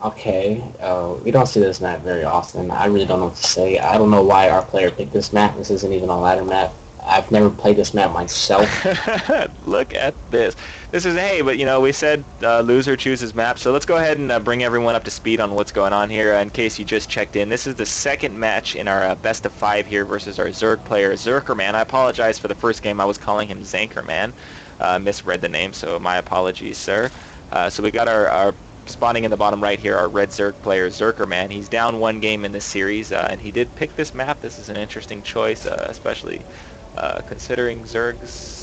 Okay, we don't see this map very often. I really don't know what to say. I don't know why our player picked this map. This isn't even a ladder map. I've never played this map myself. Look at this. This is, hey, but we said loser chooses map, so let's go ahead and bring everyone up to speed on what's going on here. In case you just checked in, this is the second match in our best of 5 here versus our Zerg player, ZerkerMan. I apologize for the first game. I was calling him ZankerMan. Misread the name, so my apologies, sir. So we got our spawning in the bottom right here, our red Zerg player, ZerkerMan. He's down 1 game in this series, and he did pick this map. This is an interesting choice, especially considering Zerg's,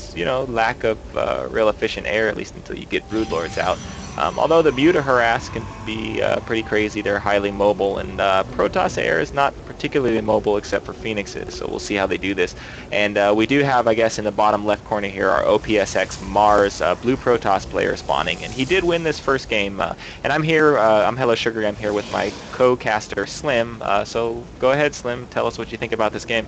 lack of real efficient air, at least until you get Brood Lords out. Although the Muta harass can be pretty crazy, they're highly mobile, and Protoss air is not particularly mobile except for Phoenixes, so we'll see how they do this. And we do have, I guess, in the bottom left corner here, our OPSxMARS blue Protoss player spawning, and he did win this first game. And I'm here, I'm hellosugaree, I'm here with my co-caster Slim, so go ahead Slim, tell us what you think about this game.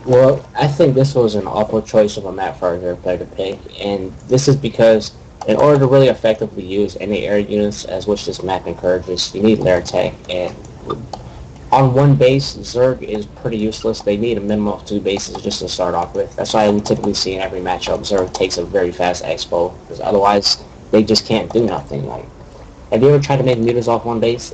Well, I think this was an awful choice of a map for our player to pick, and this is because in order to really effectively use any air units as which this map encourages, you need lair tech, and on one base, Zerg is pretty useless. They need a minimum of 2 bases just to start off with. That's why we typically see in every matchup Zerg takes a very fast expo, because otherwise they just can't do nothing. Like, have you ever tried to make mutas off 1 base?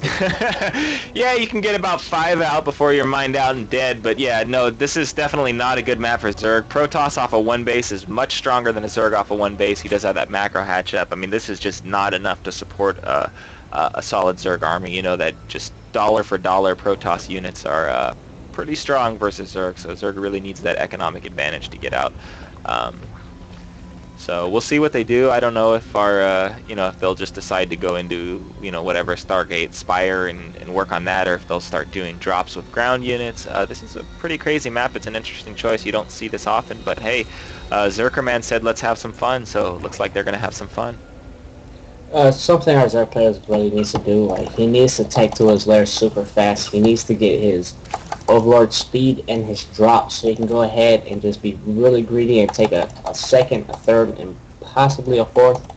Yeah, you can get about 5 out before you're mined out and dead, but yeah, no, this is definitely not a good map for Zerg. Protoss off of 1 base is much stronger than a Zerg off of 1 base. He does have that macro hatch up. I mean, this is just not enough to support a solid Zerg army. You know that just dollar for dollar Protoss units are pretty strong versus Zerg, so Zerg really needs that economic advantage to get out. So we'll see what they do. I don't know if our, if they'll just decide to go into, whatever Stargate Spire and work on that, or if they'll start doing drops with ground units. This is a pretty crazy map. It's an interesting choice. You don't see this often, but hey, ZerkerMan said let's have some fun, so it looks like they're going to have some fun. Something our Zerg players really needs to do, like, he needs to take to his lair super fast. He needs to get his Overlord speed and his drop so he can go ahead and just be really greedy and take a second, a third, and possibly a fourth,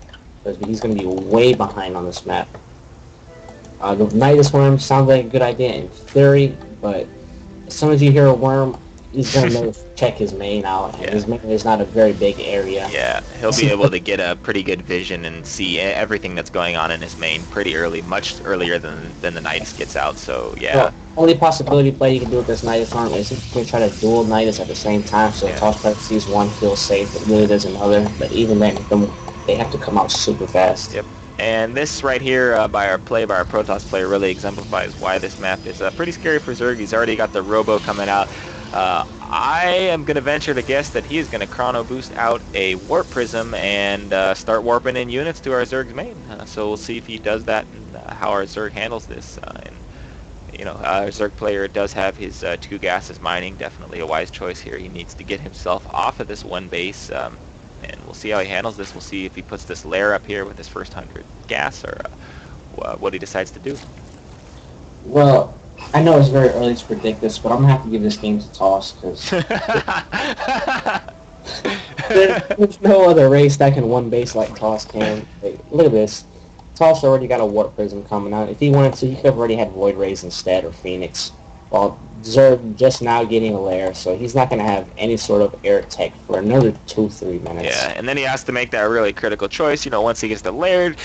because he's going to be way behind on this map. The Nidus Worm sounds like a good idea in theory, but as soon as you hear a worm, he's going to check his main out, and his main is not a very big area. Yeah, he'll be able to get a pretty good vision and see everything that's going on in his main pretty early, much earlier than the Nidus gets out, so yeah. Well, only possibility play you can do with this Nidus Worm is if you can try to dual Nidus at the same time, so the toss player sees one, feels safe, but really does another, but even then, they have to come out super fast. Yep. And this right here by our Protoss player really exemplifies why this map is pretty scary for Zerg. He's already got the Robo coming out. I am going to venture to guess that he is going to Chrono Boost out a Warp Prism and start warping in units to our Zerg's main. So we'll see if he does that and how our Zerg handles this. Our Zerg player does have his 2 gases mining. Definitely a wise choice here. He needs to get himself off of this 1 base. And we'll see how he handles this. We'll see if he puts this lair up here with his first 100 gas or what he decides to do. Well, I know it's very early to predict this, but I'm going to have to give this game to Toss, because there's no other race that can 1 base like Toss can. Like, look at this. Toss already got a Warp Prism coming out. If he wanted to, he could have already had Void Rays instead, or Phoenix. While Zerg just now getting a lair, so he's not going to have any sort of air tech for another 2-3 minutes. Yeah, and then he has to make that really critical choice. Once he gets the lair,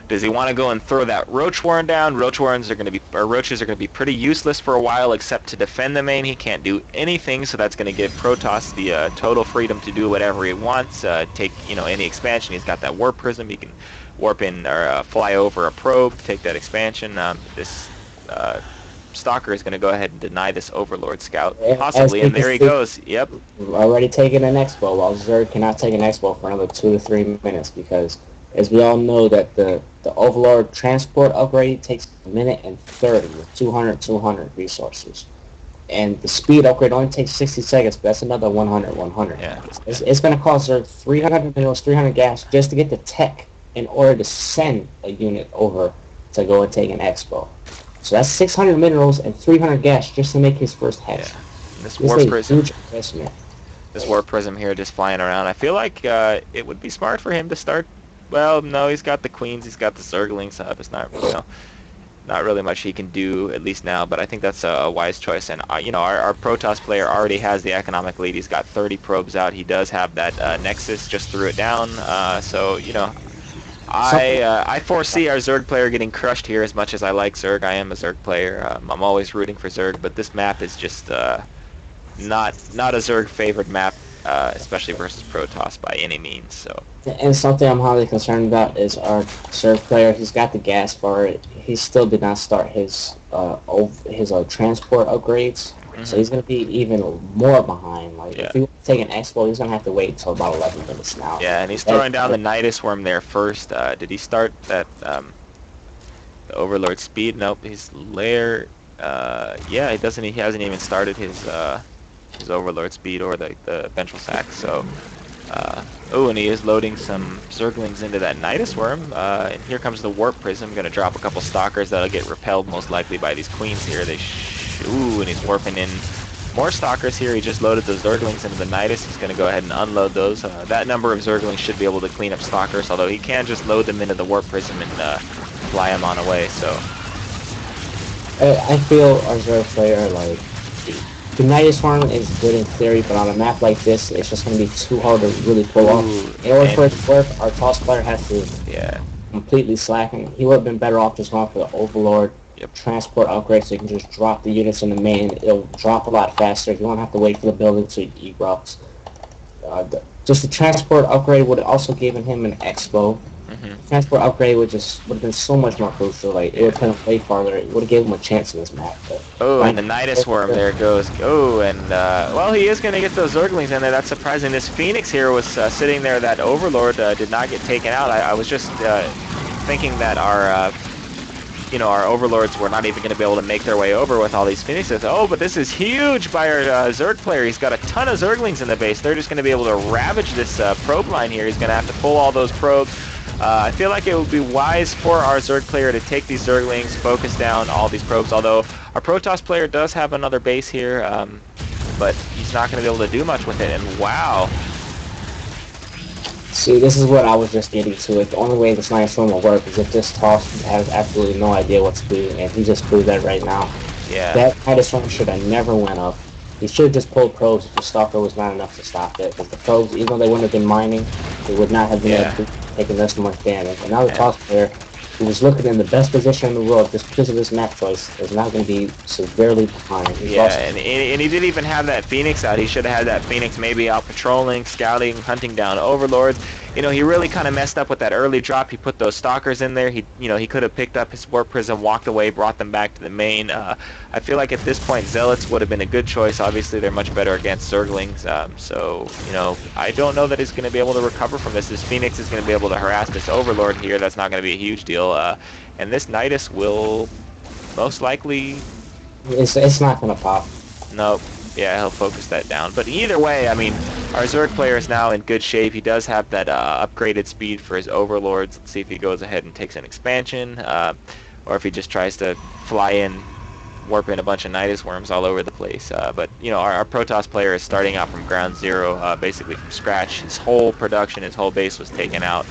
does he want to go and throw that Roach Warren down? Roaches are going to be pretty useless for a while, except to defend the main. He can't do anything, so that's going to give Protoss the total freedom to do whatever he wants. Take any expansion. He's got that Warp Prism. He can warp in or fly over a probe, take that expansion. This Stalker is going to go ahead and deny this Overlord Scout, possibly, and there he goes. Yep. Already taking an expo, while Zerg cannot take an expo for another 2 to 3 minutes, because as we all know that the Overlord transport upgrade takes 1:30 with 200 resources. And the speed upgrade only takes 60 seconds, but that's another 100. Yeah. It's going to cost Zerg 300 minerals, 300 gas just to get the tech in order to send a unit over to go and take an expo. So that's 600 minerals and 300 gas just to make his first hatch. Yeah. This Warp Prism. Huge investment. This Warp Prism here just flying around. I feel like it would be smart for him to start. Well, no, he's got the Queens, he's got the Zerglings up. It's not, not really much he can do, at least now, but I think that's a wise choice. And, our Protoss player already has the economic lead. He's got 30 probes out. He does have that Nexus, just threw it down. Something I foresee our Zerg player getting crushed here as much as I like Zerg. I am a Zerg player. I'm always rooting for Zerg, but this map is just not a Zerg favored map, especially versus Protoss by any means. So. and something I'm highly concerned about is our Surf player. He's got the gas for it. He still did not start his transport upgrades, so he's going to be even more behind. Like if he wants to take an expo, he's going to have to wait until about 11 minutes now. Yeah, and he's throwing down the Nidus Worm there first. Did he start that the Overlord speed? Nope, his lair. Yeah, he doesn't. He hasn't even started his Overlord speed or the ventral sack. So. And he is loading some Zerglings into that Nidus Worm. And here comes the Warp Prism. Going to drop a couple Stalkers that'll get repelled most likely by these Queens here. And he's warping in more Stalkers here. He just loaded those Zerglings into the Nidus. He's going to go ahead and unload those. That number of Zerglings should be able to clean up Stalkers, although he can just load them into the Warp Prism and fly them on away. So I feel our Zerg player, like, the Nidus Worm is good in theory, but on a map like this, it's just going to be too hard to really pull off. In order for it to work, our toss player has to completely slacken. He would have been better off just going for the Overlord transport upgrade, so you can just drop the units in the main. It'll drop a lot faster. You won't have to wait for the building to erupts. Just the transport upgrade would have also given him an expo. Transport upgrade would have been so much more crucial. Like it would have put him way farther. It would have given him a chance in this map. And the Nidus Worm there goes. Well, he is going to get those Zerglings in there. That's surprising. This Phoenix here was sitting there. That Overlord did not get taken out. I was just thinking that our Overlords were not even going to be able to make their way over with all these Phoenixes. Oh, but this is huge by our Zerg player. He's got a ton of Zerglings in the base. They're just going to be able to ravage this probe line here. He's going to have to pull all those probes. I feel like it would be wise for our Zerg player to take these Zerglings, focus down all these probes, although our Protoss player does have another base here, but he's not going to be able to do much with it, and wow. See, this is what I was just getting to. It. The only way this Nidus Worm will work is if this toss has absolutely no idea what to do, and he just proved that right now. Yeah. That Nidus Worm should have never went up. He should have just pulled probes if the Stalker was not enough to stop it. But the probes, even though they wouldn't have been mining, they would not have been able to take this much damage. And now the toss player, who was looking in the best position in the world just because of his map choice, is now going to be severely behind. And he didn't even have that Phoenix out. He should have had that Phoenix maybe out patrolling, scouting, hunting down Overlords. He really kind of messed up with that early drop. He put those Stalkers in there. He could have picked up his Warp Prism, walked away, brought them back to the main. I feel like at this point, Zealots would have been a good choice. Obviously, they're much better against Zerglings. I don't know that he's going to be able to recover from this. This Phoenix is going to be able to harass this Overlord here. That's not going to be a huge deal. And this Nidus will most likely... It's not going to pop. Nope. Yeah, he'll focus that down. But either way, I mean, our Zerg player is now in good shape. He does have that upgraded speed for his Overlords. Let's see if he goes ahead and takes an expansion, or if he just tries to fly in, warp in a bunch of Nidus Worms all over the place. But our Protoss player is starting out from ground zero, basically from scratch. His whole production, his whole base was taken out.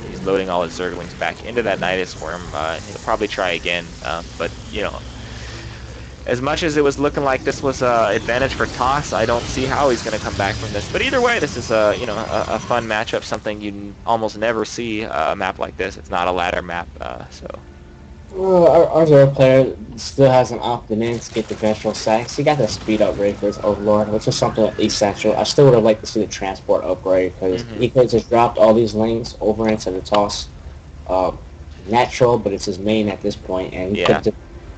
He's loading all his Zerglings back into that Nidus Worm. He'll probably try again, but as much as it was looking like this was an advantage for Toss, I don't see how he's going to come back from this. But either way, this is a fun matchup, something you almost never see a map like this. It's not a ladder map, so. Well, our Zerg player still hasn't opted in to get the ventral sacks. He got the speed upgrade for his Overlord, which is something essential. I still would have liked to see the transport upgrade, because he could have just dropped all these lanes over into the Toss natural, but it's his main at this point, and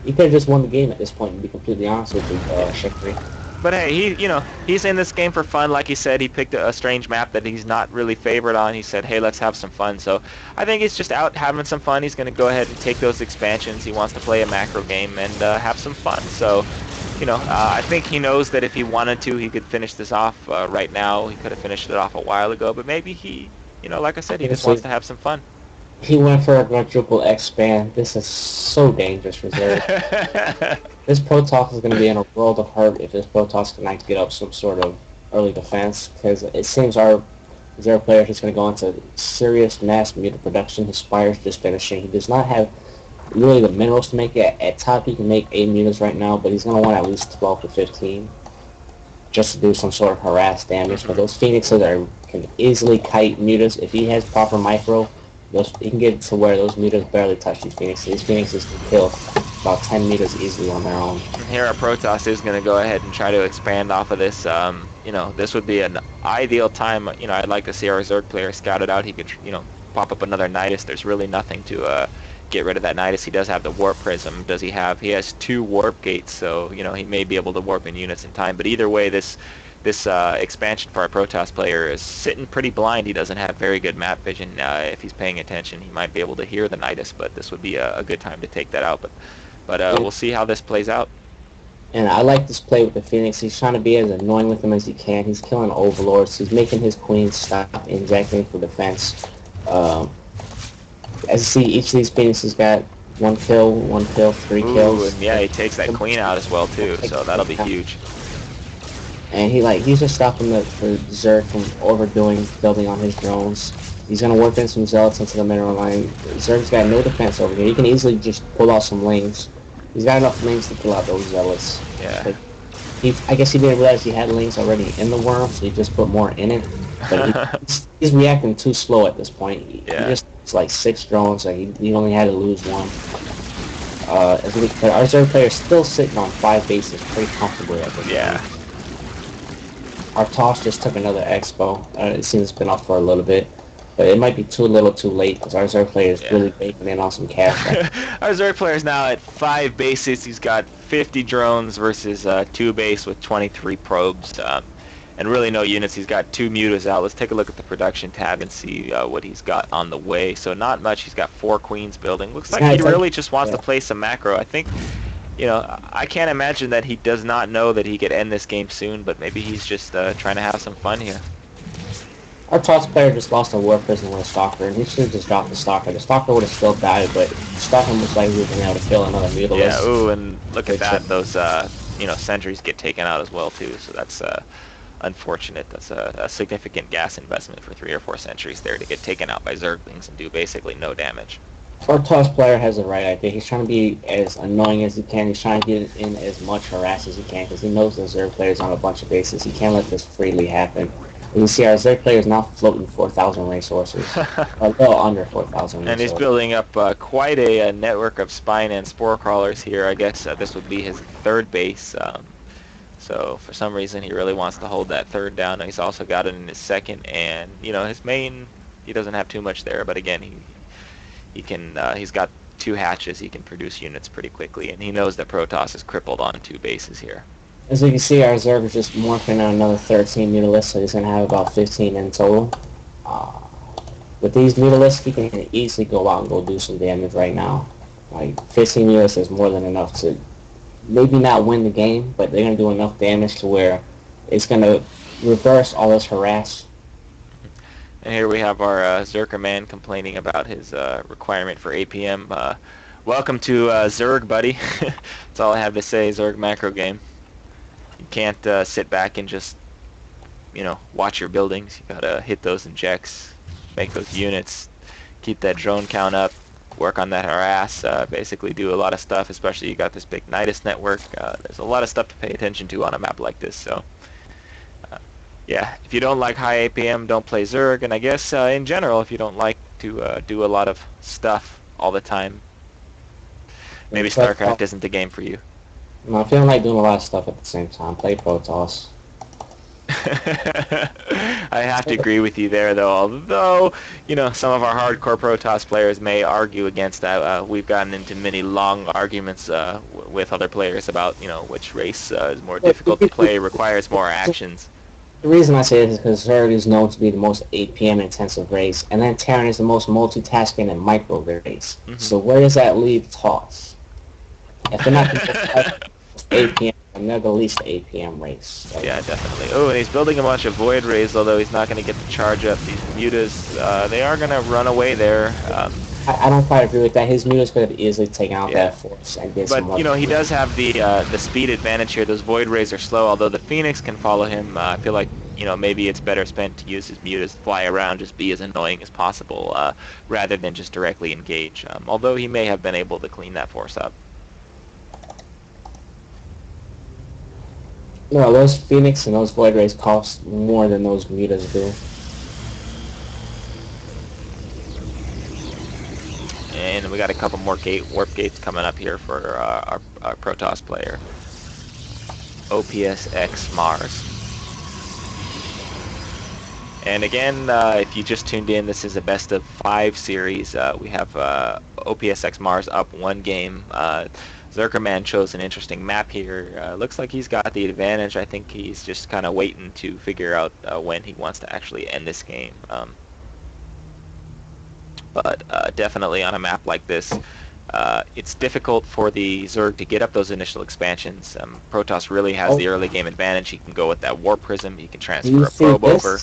he could have just won the game at this point, to be completely honest with you, ZerkerMan. But hey, he's in this game for fun. Like he said, he picked a strange map that he's not really favored on. He said, hey, let's have some fun. So I think he's just out having some fun. He's going to go ahead and take those expansions. He wants to play a macro game and have some fun. So, I think he knows that if he wanted to, he could finish this off right now. He could have finished it off a while ago. But maybe he, like I said, he just wants to have some fun. He went for a quadruple expand. This is so dangerous for Zerg. This Protoss is going to be in a world of hurt if this Protoss cannot get up some sort of early defense, because it seems our Zerg player is going to go into serious mass meter production. His Spire's just finishing. He does not have really the minerals to make it. At top, he can make 8 mutas right now, but he's going to want at least 12 to 15 just to do some sort of harass damage. But those phoenixes can easily kite mutas. If he has proper micro, he can get to where those mutas barely touch these phoenixes. These phoenixes can kill about 10 mutas easily on their own. And here our Protoss is going to go ahead and try to expand off of this. This would be an ideal time. I'd like to see our Zerg player scouted out. He could, pop up another Nidus. There's really nothing to get rid of that Nidus. He does have the Warp Prism. Does he have? He has 2 Warp Gates, so he may be able to warp in units in time. But either way, this expansion for our Protoss player is sitting pretty blind. He doesn't have very good map vision. If he's paying attention, he might be able to hear the Nidus, but this would be a good time to take that out. But we'll see how this plays out. And I like this play with the Phoenix. He's trying to be as annoying with him as he can. He's killing Overlords. He's making his queens stop injecting for defense. As you see, each of these Phoenixes got 1 kill, 3 kills. And yeah, he takes that queen out as well too, so that'll be huge. And he's just stopping the Zerg from overdoing building on his drones. He's gonna work in some zealots into the mineral line. Zerg's got no defense over here. He can easily just pull out some lings. He's got enough lings to pull out those zealots. Yeah. I guess he didn't realize he had lings already in the worm, so he just put more in it. But he's reacting too slow at this point. He just it's like 6 drones. He only had to lose 1. But our Zerg player is still sitting on 5 bases pretty comfortably at this point. Our toss just took another expo. It seems it's been off for a little bit. But it might be too little too late because our Zerg player is really baking in on some cash. Our Zerg player is now at 5 bases. He's got 50 drones versus 2 base with 23 probes. And really no units. He's got 2 mutas out. Let's take a look at the production tab and see what he's got on the way. So not much. He's got 4 queens building. Looks like he really just wants to play some macro. I think, I can't imagine that he does not know that he could end this game soon, but maybe he's just trying to have some fun here. Our toss player just lost a Warp Prism with a Stalker, and he should have just dropped the Stalker. The Stalker would have still died, but Stalker most likely would have been able to kill another Mutalisk. Yeah, ooh, and look at that. Those, sentries get taken out as well, too, so that's unfortunate. That's a significant gas investment for 3 or 4 sentries there to get taken out by Zerglings and do basically no damage. Our toss player has the right idea. He's trying to be as annoying as he can. He's trying to get in as much harass as he can because he knows the Zerg player's on a bunch of bases. He can't let this freely happen. You see our Zerg player is now floating 4,000 resources. A little under 4,000 resources. And he's building up quite a network of spine and spore crawlers here. I guess this would be his 3rd base. So for some reason he really wants to hold that 3rd down. He's also got it in his 2nd, and his main, he doesn't have too much there, but again he can he's got 2 hatches. He can produce units pretty quickly, and he knows that Protoss is crippled on 2 bases here. As you can see, our Zerg is just morphing on another 13 Mutalisks, so he's going to have about 15 in total. With these Mutalisks, he can easily go out and go do some damage right now. Like, 15 Mutalisks is more than enough to maybe not win the game, but they're going to do enough damage to where it's going to reverse all this harass. And here we have our ZerkerMan complaining about his requirement for APM. Welcome to Zerg, buddy. That's all I have to say, Zerg macro game. You can't sit back and just, watch your buildings. You gotta hit those injects, make those units, keep that drone count up, work on that harass, basically do a lot of stuff, especially you got this big Nidus network. There's a lot of stuff to pay attention to on a map like this, so yeah, if you don't like high APM, don't play Zerg, and I guess in general, if you don't like to do a lot of stuff all the time, maybe Starcraft isn't the game for you. No, if you don't like doing a lot of stuff at the same time, play Protoss. I have to agree with you there, though. Although, some of our hardcore Protoss players may argue against that. We've gotten into many long arguments with other players about, which race is more difficult to play, requires more actions. The reason I say this is because Zerg is known to be the most APM intensive race, and then Terran is the most multitasking and micro race. Mm-hmm. So where does that leave Toss? If they're not APM, and they're the least APM race. So. Yeah, definitely. Oh, and he's building a bunch of Void Rays, although he's not going to get to charge up these mutas. They are going to run away there. I don't quite agree with that. His mutas could have easily taken out that force and get some more. But, he does have the speed advantage here. Those Void Rays are slow, although the Phoenix can follow him. I feel like maybe it's better spent to use his mutas, fly around, just be as annoying as possible, rather than just directly engage. Although he may have been able to clean that force up. No, those Phoenix and those Void Rays cost more than those mutas do. And we got a couple more warp gates coming up here for our Protoss player. OPSxMARS. And again, if you just tuned in, this is a best of 5 series. We have OPSxMARS up 1 game. ZerkerMan chose an interesting map here. Looks like he's got the advantage. I think he's just kind of waiting to figure out when he wants to actually end this game. But definitely on a map like this, it's difficult for the Zerg to get up those initial expansions. Protoss really has the early game advantage. He can go with that Warp Prism. He can transfer a probe over.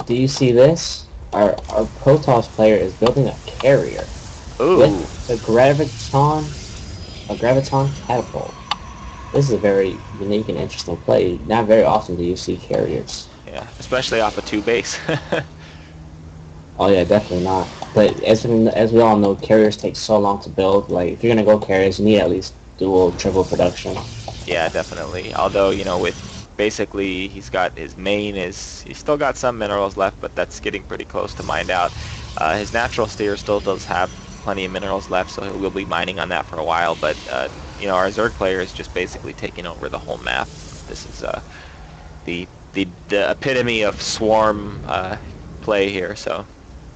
Do you see this? Our Protoss player is building a carrier. Ooh. With a graviton catapult. This is a very unique and interesting play. Not very often do you see carriers. Yeah, especially off a 2 base. Oh yeah, definitely not. But as we all know, carriers take so long to build. Like, if you're gonna go carriers, you need at least dual, triple production. Yeah, definitely. Although, with basically he's got his main he's still got some minerals left, but that's getting pretty close to mined out. His natural steer still does have plenty of minerals left, so we'll be mining on that for a while. But our Zerg player is just basically taking over the whole map. This is the epitome of swarm play here. So.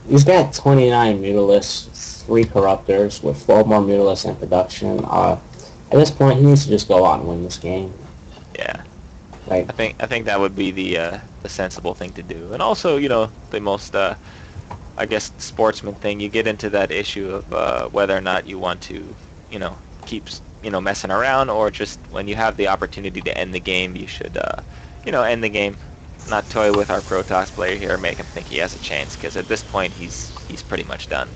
He's got 29 Mutalisks, 3 Corruptors, with 4 more Mutalisks in production. At this point, he needs to just go out and win this game. Yeah, like I think that would be the sensible thing to do. And also, the most, I guess, sportsman thing. You get into that issue of whether or not you want to, keep, messing around, or just when you have the opportunity to end the game, you should, end the game. Not toy with our Protoss player here, make him think he has a chance, because at this point he's pretty much done.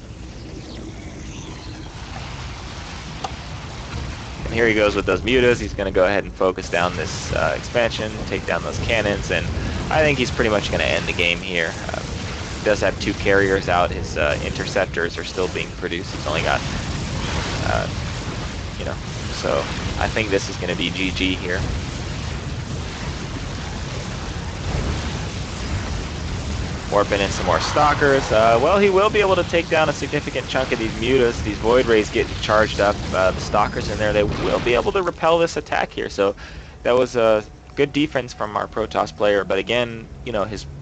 And here he goes with those mutas. He's going to go ahead and focus down this expansion, take down those cannons, and I think he's pretty much going to end the game here. He does have 2 carriers out. His interceptors are still being produced. He's only got, so I think this is going to be GG here. Warping in some more Stalkers. Well, he will be able to take down a significant chunk of these mutas. These Void Rays getting charged up. The Stalkers in there, they will be able to repel this attack here. So that was a good defense from our Protoss player. But again,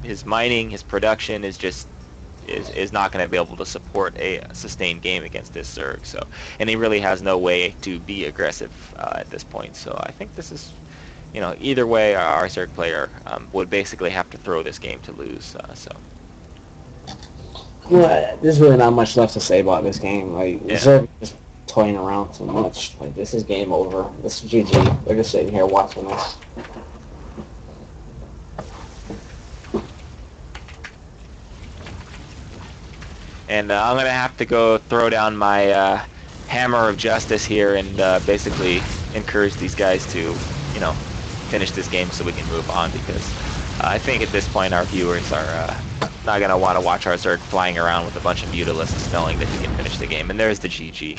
his mining, his production is just is not going to be able to support a sustained game against this Zerg. So, and he really has no way to be aggressive at this point. So I think this is. Either way, our Zerg player would basically have to throw this game to lose. Well, there's really not much left to say about this game. Yeah. Zerg is toying around too much. This is game over. This is GG. They're just sitting here watching this. And I'm going to have to go throw down my hammer of justice here and basically encourage these guys to, finish this game so we can move on, because I think at this point our viewers are not going to want to watch our Zerg flying around with a bunch of Mutalisks knowing that he can finish the game. And there's the GG.